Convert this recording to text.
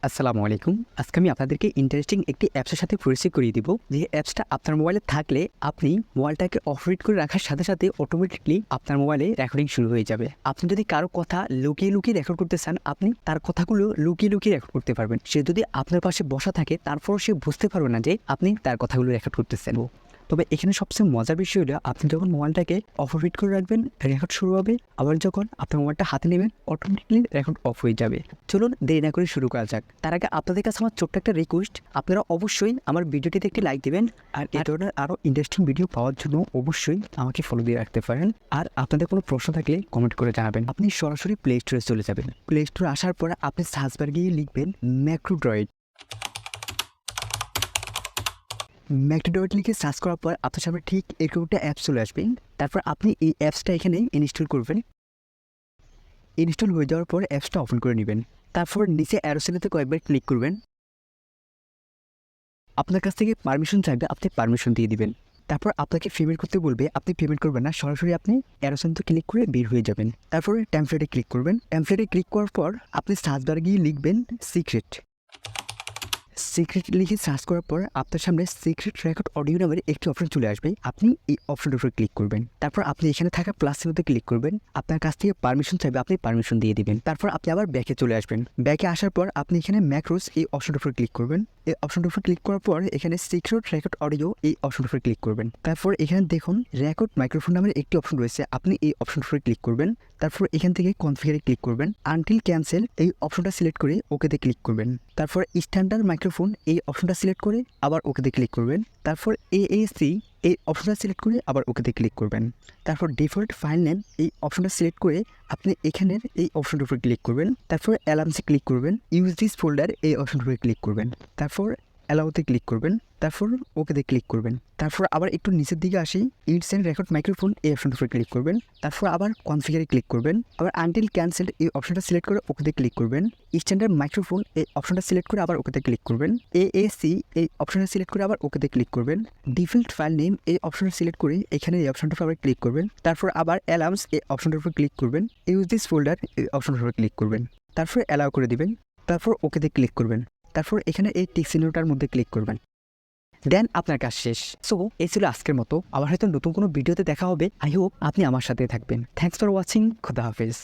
আসসালামু আলাইকুম। আজকে আমি আপনাদেরকে ইন্টারেস্টিং একটি অ্যাপসের সাথে পরিচয় করিয়ে দিব, যে অ্যাপসটা আপনার মোবাইলে থাকলে আপনি মোবাইলটাকে অফ করে রাখার সাথে সাথে অটোমেটিকলি আপনার মোবাইলে রেকর্ডিং শুরু হয়ে যাবে। আপনি যদি কারো কথা লুকিয়ে রেকর্ড করতে চান, আপনি তার কথাগুলো লুকিয়ে রেকর্ড করতে পারবেন। সে যদি আপনার পাশে বসা থাকে, তারপরও সে বুঝতে পারবে না যে আপনি তার কথাগুলো রেকর্ড করতেছেন। তবে এখানে সবচেয়ে মজার বিষয় হলো, আপনি যখন মোবাইলটাকে অফ করে রাখবেন, রেকর্ড শুরু হবে। আবার যখন আপনার মোবাইলটা হাতে নেবেন, অটোমেটিকলি রেকর্ড অফ হয়ে যাবে। চলুন দেরি না করে শুরু করা যাক। তার আগে আপনাদের কাছে আমার ছোট্ট একটা রিকোয়েস্ট, আপনারা অবশ্যই আমার ভিডিওটিতে একটি লাইক দিবেন। আর এই ধরনের আরও ইন্টারেস্টিং ভিডিও পাওয়ার জন্য অবশ্যই আমাকে ফলো দিয়ে রাখতে পারেন। আর আপনাদের কোনো প্রশ্ন থাকলে কমেন্ট করে জানাবেন। আপনি সরাসরি প্লে স্টোরে চলে যাবেন। প্লে স্টোরে আসার পর আপনি সার্চ বার গিয়ে লিখবেন ম্যাক্রোড্রয়েড। ম্যাক্রোড্রয়েড লিখে সার্চ করার পর আপনার সামনে ঠিক এরকম একটা অ্যাপস চলে আসবে। তারপর আপনি এই অ্যাপসটা এখানে ইনস্টল করবেন। ইনস্টল হয়ে যাওয়ার পর অ্যাপসটা ওপেন করে নেবেন। তারপর নিচে অ্যারোসেলেতে কয়েকবার ক্লিক করবেন। আপনার কাছ থেকে পারমিশন চাইবে, আপনি পারমিশন দিয়ে দিবেন। তারপর আপনাকে পেমেন্ট করতে বলবে, আপনি পেমেন্ট করবেন না, সরাসরি আপনি অ্যারোসেলেতে ক্লিক করে বের হয়ে যাবেন। তারপরে টেমপ্লেটে ক্লিক করবেন। টেমপ্লেটে ক্লিক করার পর আপনি সার্চ বারে গিয়ে লিখবেন সিক্রেট। সিক্রেট লিখে সার্চ করার পর আপনার সামনে সিক্রেট রেকর্ড অডিও নামের একটি অপশন চলে আসবে। আপনি এই অপশনের উপরে ক্লিক করবেন। তারপর আপনি এখানে থাকা প্লাস চিহ্নতে ক্লিক করবেন। আপনার কাছ থেকে পারমিশন চাইবে, আপনি পারমিশন দিয়ে দিবেন। তারপর আপনি আবার ব্যাকে চলে আসবেন। ব্যাকে আসার পর আপনি এখানে ম্যাক্রোস এই অপশনের উপরে ক্লিক করবেন। এই অপশনের উপর ক্লিক করার পর এখানে সিক্রেট রেকর্ড অডিও এই অপশনের উপরে ক্লিক করবেন। তারপর এখানে দেখুন রেকর্ড মাইক্রোফোন নামের একটি অপশন রয়েছে, আপনি এই অপশনের উপরে ক্লিক করবেন। তারপর এখান থেকে কনফিগারে ক্লিক করবেন। আনটিল ক্যান্সেল এই অপশনটা সিলেক্ট করে ওকেতে ক্লিক করবেন। তারপর স্ট্যান্ডার্ড মাইক্রোফোন এই অপশনটা সিলেক্ট করে আবার ওকেতে ক্লিক করবেন। তারপর এএসি এই অপশনটা সিলেক্ট করে আবার ওকেতে ক্লিক করবেন। তারপর ডিফল্ট ফাইল নেম এই অপশনটা সিলেক্ট করে আপনি এখানের এই অপশনটার উপরে ক্লিক করবেন। তারপর অ্যালার্মসে ক্লিক করবেন। ইউজ দিস ফোল্ডার এই অপশনটার উপরে ক্লিক করবেন। তারপর অ্যালাউতে ক্লিক করবেন। তারপর ওকেতে ক্লিক করবেন। তারপর আবার একটু নিচের দিকে আসি, ইটস এন্ড রেকর্ড মাইক্রোফোন এই অপশনটার উপরে ক্লিক করবেন। তারপর আবার কনফিগারে ক্লিক করবেন। আবার আনটিল ক্যান্সেল এই অপশনটা সিলেক্ট করে ওকেতে ক্লিক করবেন। স্ট্যান্ডার্ড মাইক্রোফোন এই অপশনটা সিলেক্ট করে আবার ওকেতে ক্লিক করবেন। এএসি এই অপশনটা সিলেক্ট করে আবার ওকেতে ক্লিক করবেন। ডিফল্ট ফাইল নেম এই অপশনটা সিলেক্ট করে এখানে এই অপশনটার উপর আবার ক্লিক করবেন। তারপর আবার অ্যালার্মস এই অপশনটার উপর ক্লিক করবেন। ইউজ দিস ফোল্ডার এই অপশনটার উপর ক্লিক করবেন। তারপর অ্যালাউ করে দিবেন। তারপর ওকেতে ক্লিক করবেন। তারপর এখানে এই টিক চিহ্নটার মধ্যে ক্লিক করবেন। দেন আপনার কাজ শেষ। সো এই ছিল আজকের মতো। আবার হয়তো নতুন কোনো ভিডিওতে দেখা হবে। আই হোপ আপনি আমার সাথে থাকবেন। Thanks for watching. খোদা হাফেজ।